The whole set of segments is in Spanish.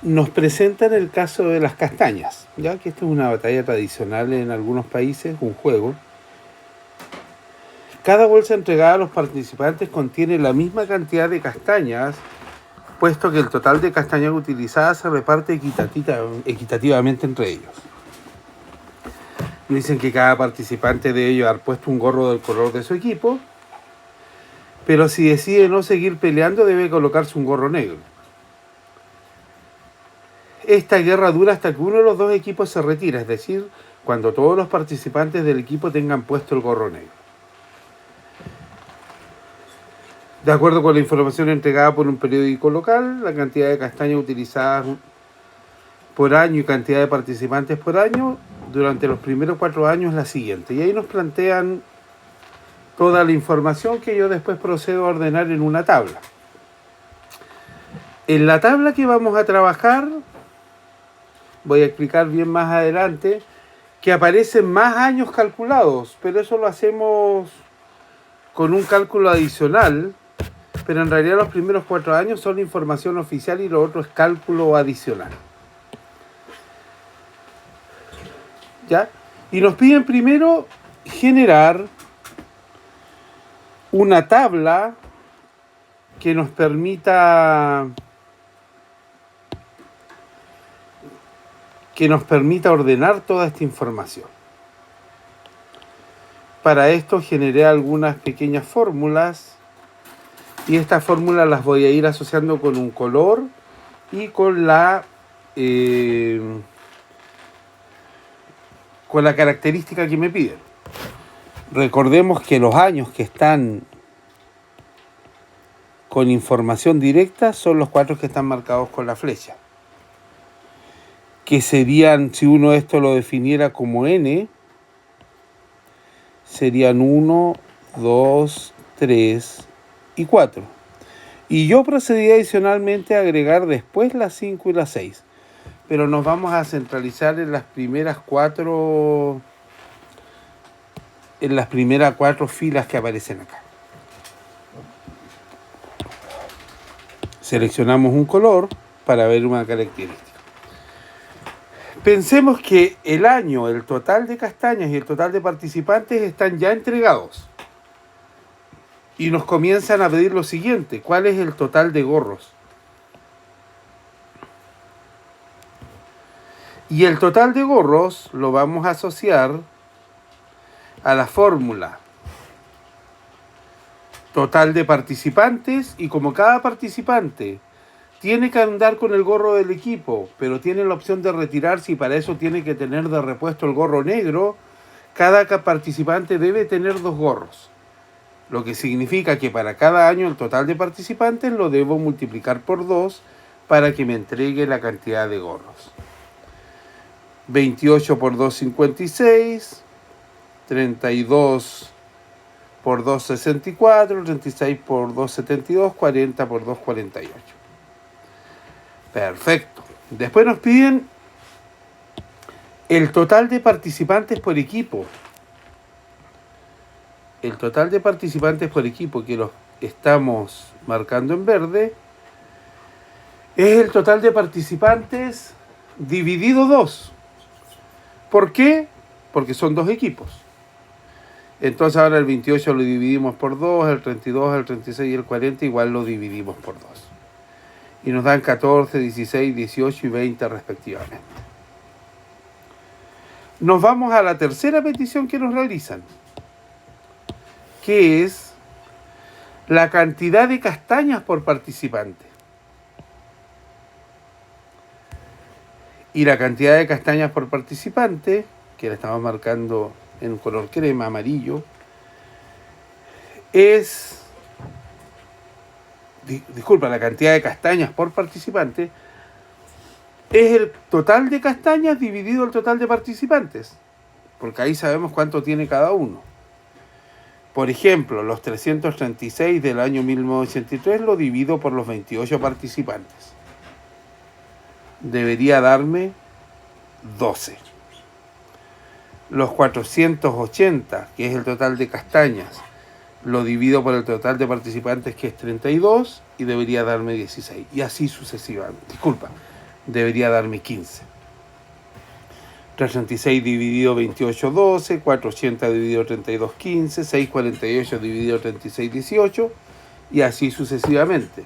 Nos presentan el caso de las castañas, ya que esta es una batalla tradicional en algunos países, un juego. Cada bolsa entregada a los participantes contiene la misma cantidad de castañas, puesto que el total de castañas utilizadas se reparte equitativamente entre ellos. Dicen que cada participante debe llevar puesto un gorro del color de su equipo, pero si decide no seguir peleando debe colocarse un gorro negro. Esta guerra dura hasta que uno de los dos equipos se retira, es decir, cuando todos los participantes del equipo tengan puesto el gorro negro. De acuerdo con la información entregada por un periódico local, la cantidad de castañas utilizadas por año y cantidad de participantes por año durante los primeros 4 años es la siguiente. Y ahí nos plantean toda la información que yo después procedo a ordenar en una tabla. En la tabla que vamos a trabajar, voy a explicar bien más adelante, que aparecen más años calculados, pero eso lo hacemos con un cálculo adicional, pero en realidad los primeros 4 años son información oficial y lo otro es cálculo adicional. ¿Ya? Y nos piden primero generar una tabla que nos permita ordenar toda esta información. Para esto generé algunas pequeñas fórmulas y estas fórmulas las voy a ir asociando con un color y con la característica que me piden. Recordemos que los años que están con información directa son los 4 que están marcados con la flecha, que serían, si uno esto lo definiera como n, serían 1, 2, 3 y 4. Y yo procedí adicionalmente a agregar después las 5 y las 6. Pero nos vamos a centralizar en las primeras 4 filas que aparecen acá. Seleccionamos un color para ver una característica. Pensemos que el año, el total de castañas y el total de participantes están ya entregados. Y nos comienzan a pedir lo siguiente: ¿cuál es el total de gorros? Y el total de gorros lo vamos a asociar a la fórmula total de participantes, y como cada participante tiene que andar con el gorro del equipo, pero tiene la opción de retirarse y para eso tiene que tener de repuesto el gorro negro, cada participante debe tener 2 gorros. Lo que significa que para cada año el total de participantes lo debo multiplicar por 2 para que me entregue la cantidad de gorros. 28 por 2, 56, 32 por 2, 64, 36 por 2, 72, 40 por 2, 48. Perfecto. Después nos piden el total de participantes por equipo. El total de participantes por equipo, que los estamos marcando en verde, es el total de participantes dividido 2. ¿Por qué? Porque son 2 equipos. Entonces ahora el 28 lo dividimos por 2, el 32, el 36 y el 40 igual lo dividimos por 2. Y nos dan 14, 16, 18 y 20 respectivamente. Nos vamos a la tercera petición que nos realizan, que es la cantidad de castañas por participante. Y la cantidad de castañas por participante, que la estamos marcando en color crema, amarillo, es... la cantidad de castañas por participante es el total de castañas dividido el total de participantes, porque ahí sabemos cuánto tiene cada uno. Por ejemplo, los 336 del año 1983 lo divido por los 28 participantes. Debería darme 12. Los 480, que es el total de castañas, lo divido por el total de participantes, que es 32, y debería darme 16. Y así sucesivamente. debería darme 15. 336 dividido 28, 12, 480 dividido 32, 15, 648 dividido 36, 18, y así sucesivamente.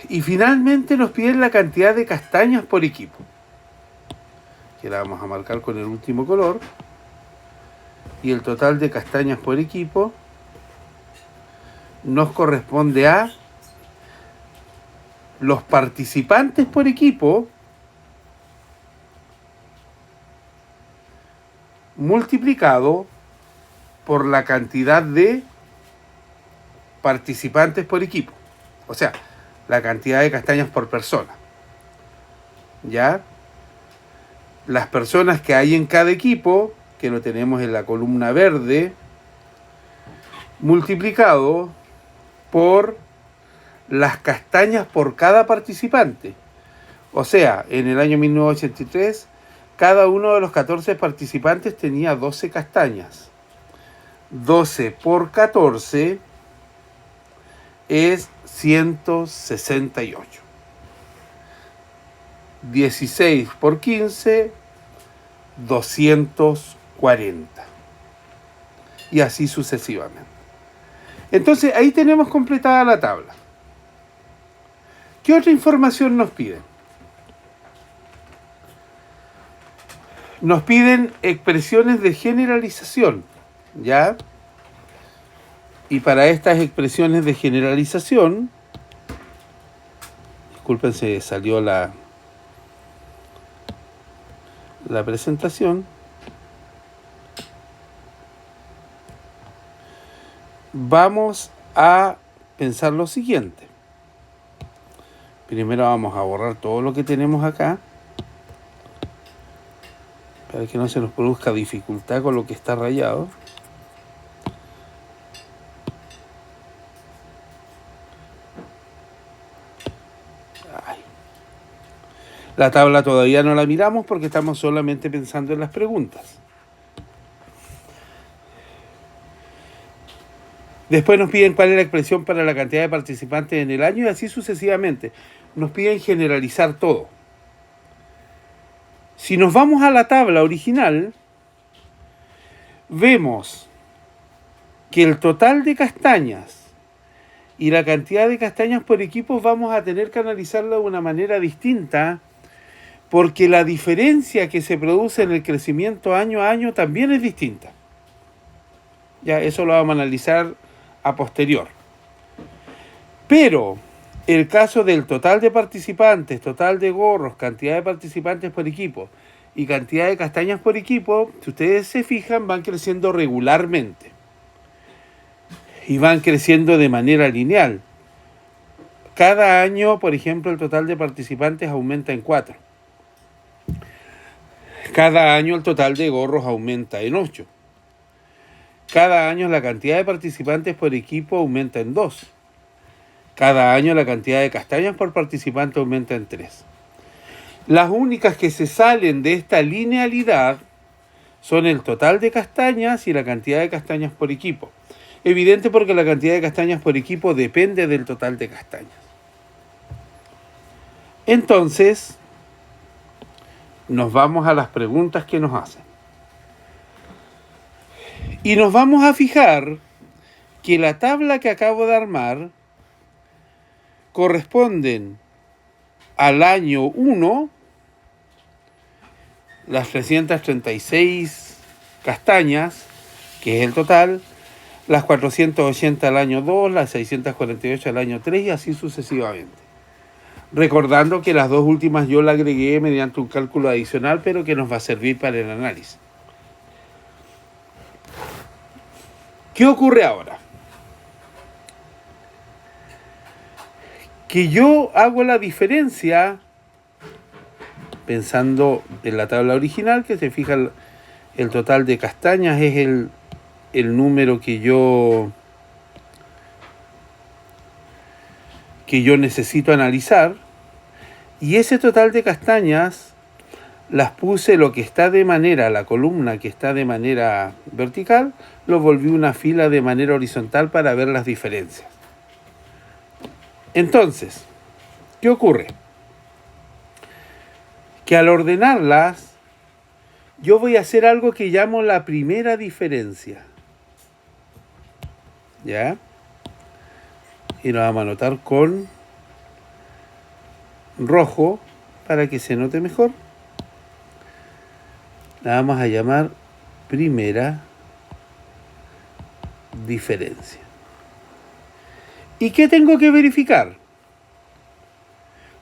Y finalmente nos piden la cantidad de castañas por equipo, que la vamos a marcar con el último color, y el total de castañas por equipo nos corresponde a los participantes por equipo multiplicado por la cantidad de participantes por equipo. O sea, la cantidad de castañas por persona. ¿Ya? Las personas que hay en cada equipo, que lo tenemos en la columna verde, multiplicado por las castañas por cada participante. O sea, en el año 1983, cada uno de los 14 participantes tenía 12 castañas. 12 por 14 es 168. 16 por 15, 240. Y así sucesivamente. Entonces, ahí tenemos completada la tabla. ¿Qué otra información nos piden? Nos piden expresiones de generalización, ¿ya? Y para estas expresiones de generalización, disculpen, se salió la presentación. Vamos a pensar lo siguiente. Primero vamos a borrar todo lo que tenemos acá, para que no se nos produzca dificultad con lo que está rayado. Ay. La tabla todavía no la miramos porque estamos solamente pensando en las preguntas. Después nos piden cuál es la expresión para la cantidad de participantes en el año y así sucesivamente. Nos piden generalizar todo. Si nos vamos a la tabla original, vemos que el total de castañas y la cantidad de castañas por equipo vamos a tener que analizarlo de una manera distinta, porque la diferencia que se produce en el crecimiento año a año también es distinta. Ya, eso lo vamos a analizar a posterior. Pero el caso del total de participantes, total de gorros, cantidad de participantes por equipo y cantidad de castañas por equipo, si ustedes se fijan, van creciendo regularmente. Y van creciendo de manera lineal. Cada año, por ejemplo, el total de participantes aumenta en 4. Cada año el total de gorros aumenta en 8. Cada año la cantidad de participantes por equipo aumenta en 2. Cada año la cantidad de castañas por participante aumenta en 3. Las únicas que se salen de esta linealidad son el total de castañas y la cantidad de castañas por equipo. Evidente, porque la cantidad de castañas por equipo depende del total de castañas. Entonces, nos vamos a las preguntas que nos hacen. Y nos vamos a fijar que la tabla que acabo de armar corresponden al año 1, las 336 castañas, que es el total, las 480 al año 2, las 648 al año 3 y así sucesivamente. Recordando que las dos últimas yo las agregué mediante un cálculo adicional, pero que nos va a servir para el análisis. ¿Qué ocurre ahora? Que yo hago la diferencia pensando en la tabla original, que se fija el total de castañas es el número que yo necesito analizar, y ese total de castañas las puse lo que está de manera, la columna que está de manera vertical, lo volví una fila de manera horizontal para ver las diferencias. Entonces, ¿qué ocurre? que al ordenarlas, yo voy a hacer algo que llamo la primera diferencia. ¿Ya? Y lo vamos a anotar con rojo para que se note mejor. La vamos a llamar primera diferencia. ¿Y qué tengo que verificar?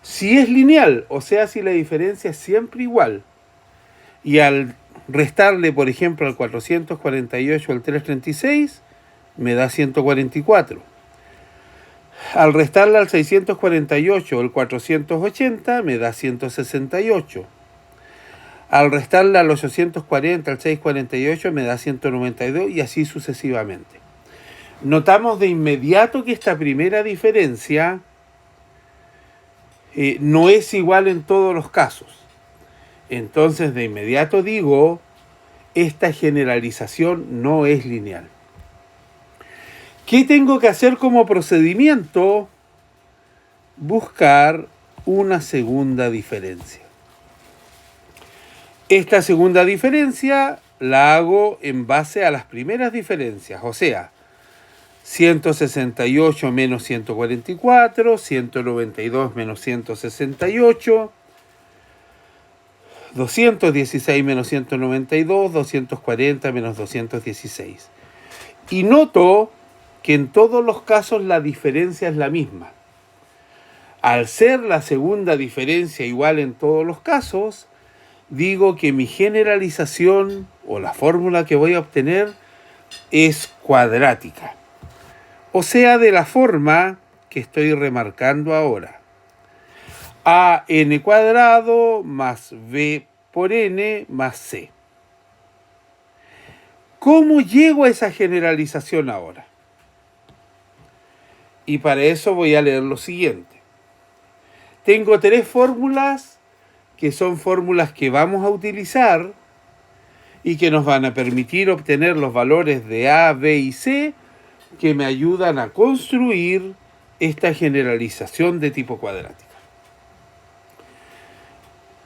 Si es lineal, o sea, si la diferencia es siempre igual. Y al restarle, por ejemplo, al 448 al 336, me da 144. Al restarle al 648 al 480, me da 168. Al restarle al 840 al 648, me da 192 y así sucesivamente. Notamos de inmediato que esta primera diferencia no es igual en todos los casos. Entonces de inmediato digo, esta generalización no es lineal. ¿Qué tengo que hacer como procedimiento? Buscar una segunda diferencia. Esta segunda diferencia la hago en base a las primeras diferencias, o sea, 168 menos 144, 192 menos 168, 216 menos 192, 240 menos 216. Y noto que en todos los casos la diferencia es la misma. Al ser la segunda diferencia igual en todos los casos, digo que mi generalización o la fórmula que voy a obtener es cuadrática. O sea, de la forma que estoy remarcando ahora. A n cuadrado más b por n más c. ¿Cómo llego a esa generalización ahora? Y para eso voy a leer lo siguiente. Tengo tres fórmulas que son fórmulas que vamos a utilizar y que nos van a permitir obtener los valores de A, B y C que me ayudan a construir esta generalización de tipo cuadrática.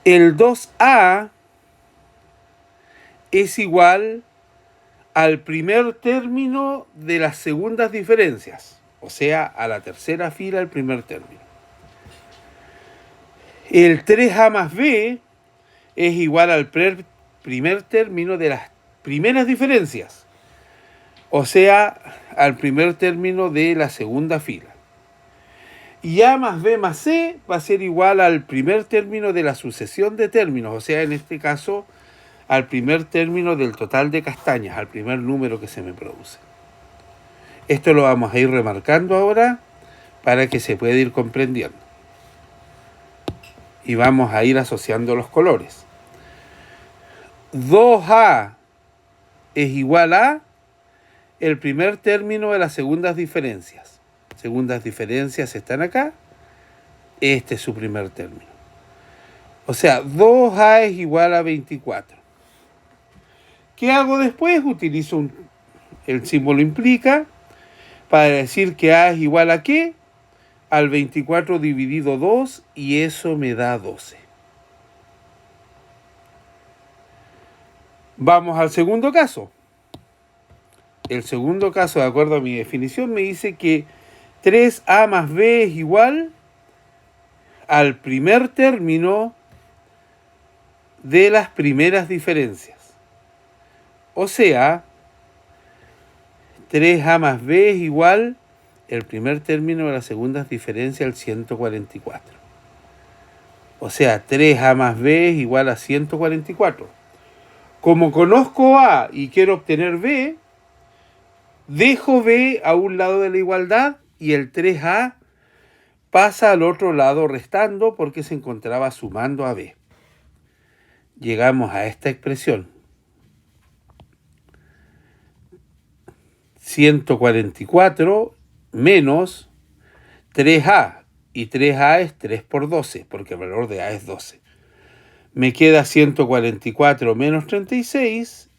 El 2A es igual al primer término de las segundas diferencias, o sea, a la tercera fila del primer término. El 3A más B es igual al primer término de las primeras diferencias, o sea, al primer término de la segunda fila. Y A más B más C va a ser igual al primer término de la sucesión de términos, o sea, en este caso, al primer término del total de castañas, al primer número que se me produce. Esto lo vamos a ir remarcando ahora para que se pueda ir comprendiendo. Y vamos a ir asociando los colores. 2A es igual a el primer término de las segundas diferencias. Segundas diferencias están acá. Este es su primer término. O sea, 2A es igual a 24. ¿Qué hago después? Utilizo el símbolo implica para decir que A es igual a ¿qué? Al 24 dividido 2 y eso me da 12. Vamos al segundo caso. El segundo caso, de acuerdo a mi definición, me dice que 3A más B es igual al primer término de las primeras diferencias. O sea, 3A más B es igual el primer término de las segundas diferencias al 144. O sea, 3A más B es igual a 144. Como conozco A y quiero obtener B, dejo B a un lado de la igualdad y el 3A pasa al otro lado restando porque se encontraba sumando a B. Llegamos a esta expresión. 144 menos 3A. Y 3A es 3 por 12, porque el valor de A es 12. Me queda 144 menos 36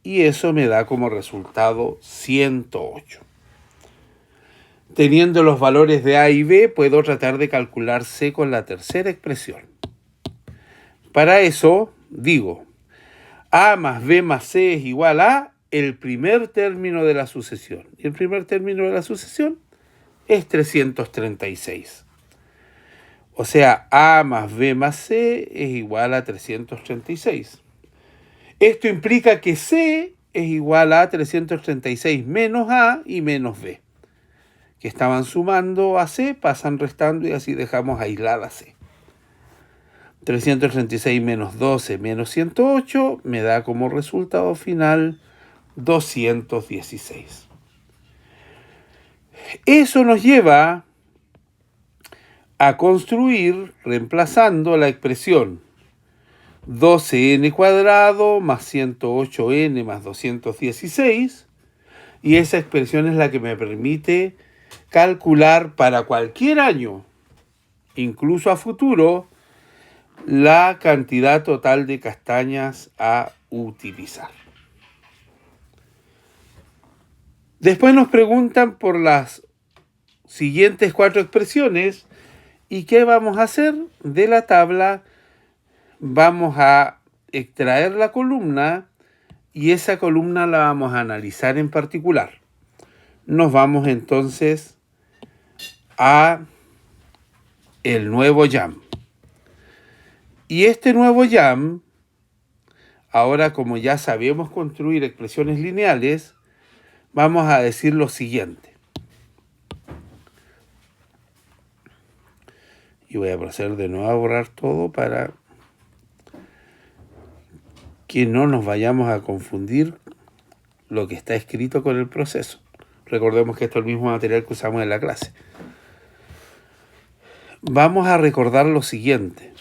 y eso me da como resultado 108. Teniendo los valores de A y B, puedo tratar de calcular C con la tercera expresión. Para eso digo, A más B más C es igual a el primer término de la sucesión. Y el primer término de la sucesión es 336. O sea, A más B más C es igual a 336. Esto implica que C es igual a 336 menos A y menos B, que estaban sumando a C, pasan restando y así dejamos aislada C. 336 menos 12 menos 108 me da como resultado final 216. Eso nos lleva a construir reemplazando la expresión 12n cuadrado más 108n más 216, y esa expresión es la que me permite calcular para cualquier año, incluso a futuro, la cantidad total de castañas a utilizar. Después nos preguntan por las siguientes 4 expresiones y qué vamos a hacer. De la tabla vamos a extraer la columna y esa columna la vamos a analizar en particular. Nos vamos entonces a el nuevo YAM. Y este nuevo YAM, ahora como ya sabemos construir expresiones lineales, vamos a decir lo siguiente. Y voy a proceder de nuevo a borrar todo para que no nos vayamos a confundir lo que está escrito con el proceso. Recordemos que esto es el mismo material que usamos en la clase. Vamos a recordar lo siguiente.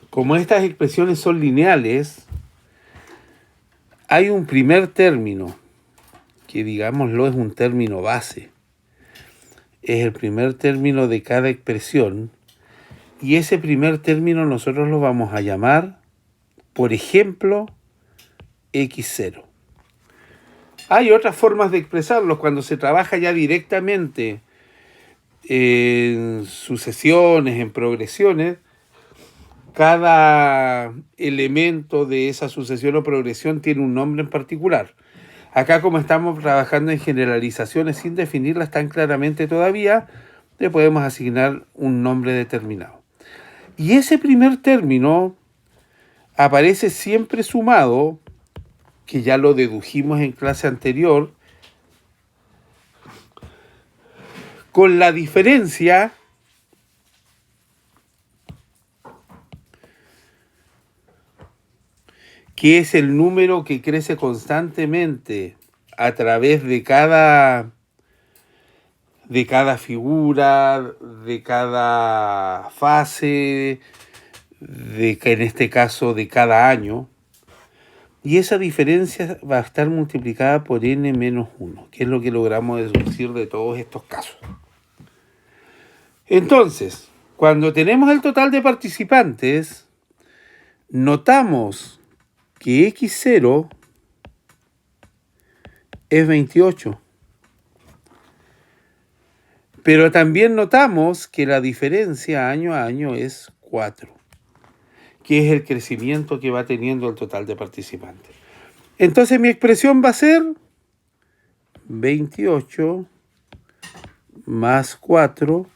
Como estas expresiones son lineales, hay un primer término, que digámoslo es un término base. Es el primer término de cada expresión, y ese primer término nosotros lo vamos a llamar, por ejemplo, x0. Hay otras formas de expresarlo cuando se trabaja ya directamente en sucesiones, en progresiones. Cada elemento de esa sucesión o progresión tiene un nombre en particular. Acá, como estamos trabajando en generalizaciones sin definirlas tan claramente todavía, le podemos asignar un nombre determinado. Y ese primer término aparece siempre sumado, que ya lo dedujimos en clase anterior, con la diferencia que es el número que crece constantemente a través de cada figura, de cada fase, en este caso de cada año. Y esa diferencia va a estar multiplicada por n menos 1, que es lo que logramos deducir de todos estos casos. Entonces, cuando tenemos el total de participantes, notamos que x0 es 28. Pero también notamos que la diferencia año a año es 4, que es el crecimiento que va teniendo el total de participantes. Entonces mi expresión va a ser 28 más 4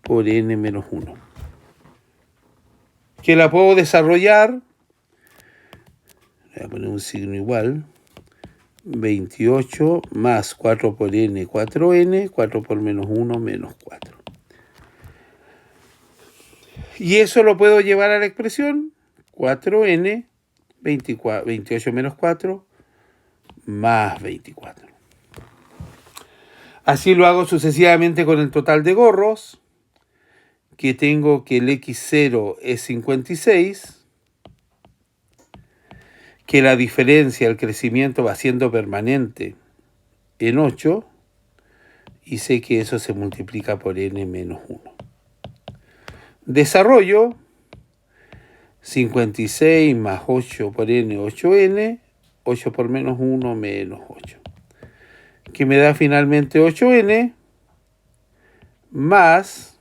por n menos 1. Que la puedo desarrollar, voy a poner un signo igual, 28 más 4 por n, 4n, 4 por menos 1, menos 4. Y eso lo puedo llevar a la expresión 4n, 28 menos 4, más 24. Así lo hago sucesivamente con el total de gorros, que tengo que el x0 es 56, que la diferencia, el crecimiento va siendo permanente en 8, y sé que eso se multiplica por n menos 1. Desarrollo 56 más 8 por n, 8n, 8 por menos 1, menos 8. Que me da finalmente 8n más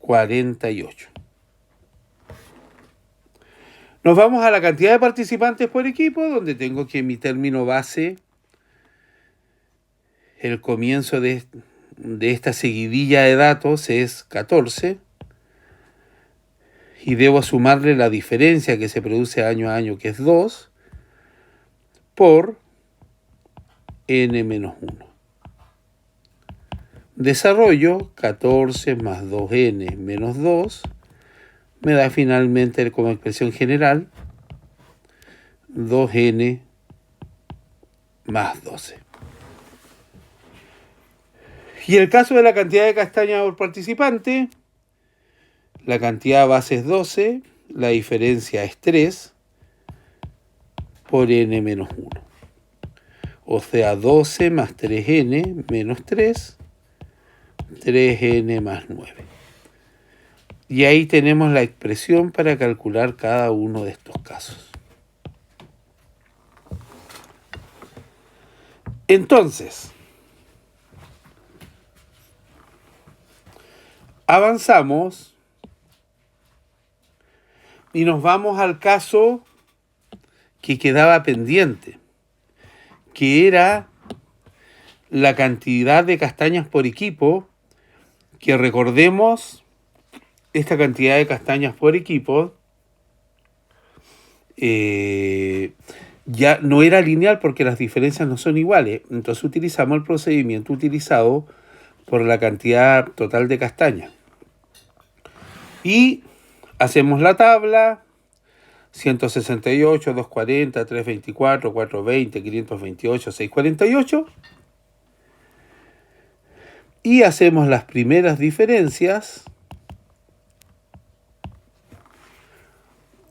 48. Nos vamos a la cantidad de participantes por equipo, donde tengo que mi término base, el comienzo de esta seguidilla de datos es 14, y debo sumarle la diferencia que se produce año a año, que es 2, por n-1. Desarrollo 14 más 2n menos 2 me da finalmente como expresión general 2n más 12. Y el caso de la cantidad de castañas por participante, la cantidad base es 12, la diferencia es 3 por n menos 1. O sea, 12 más 3n menos 3, 3n más 9. Y ahí tenemos la expresión para calcular cada uno de estos casos. Entonces, avanzamos y nos vamos al caso que quedaba pendiente, que era la cantidad de castañas por equipo, que recordemos, esta cantidad de castañas por equipo ya no era lineal porque las diferencias no son iguales. Entonces utilizamos el procedimiento utilizado por la cantidad total de castañas. Y hacemos la tabla: 168, 240, 324, 420, 528, 648. Y hacemos las primeras diferencias,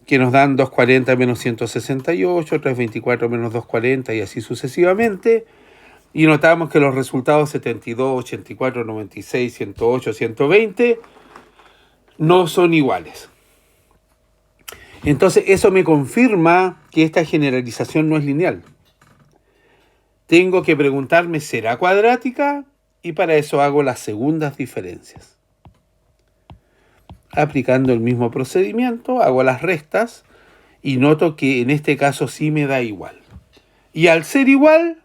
que nos dan 240 menos 168, 324 menos 240 y así sucesivamente. Y notamos que los resultados 72, 84, 96, 108, 120 no son iguales. Entonces eso me confirma que esta generalización no es lineal. Tengo que preguntarme, ¿será cuadrática? Y para eso hago las segundas diferencias. Aplicando el mismo procedimiento, hago las restas y noto que en este caso sí me da igual. Y al ser igual,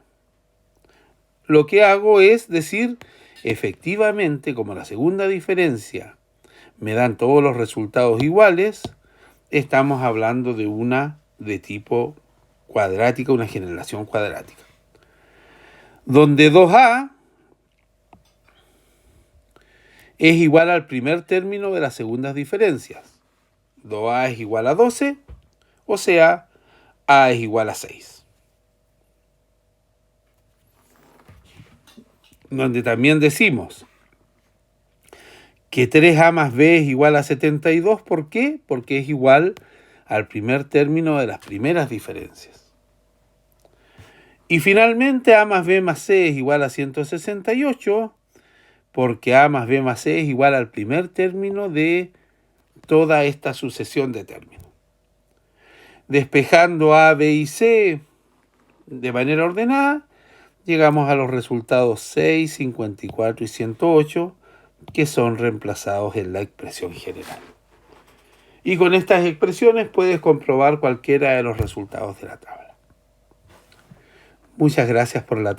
lo que hago es decir, efectivamente, como la segunda diferencia me dan todos los resultados iguales, estamos hablando de una de tipo cuadrática, una generación cuadrática. Donde 2a es igual al primer término de las segundas diferencias. 2a es igual a 12, o sea, a es igual a 6. Donde también decimos que 3a más b es igual a 72. ¿Por qué? Porque es igual al primer término de las primeras diferencias. Y finalmente a más b más c es igual a 168, porque a más b más c es igual al primer término de toda esta sucesión de términos. Despejando a, b y c de manera ordenada, llegamos a los resultados 6, 54 y 108, que son reemplazados en la expresión general. Y con estas expresiones puedes comprobar cualquiera de los resultados de la tabla. Muchas gracias por la atención.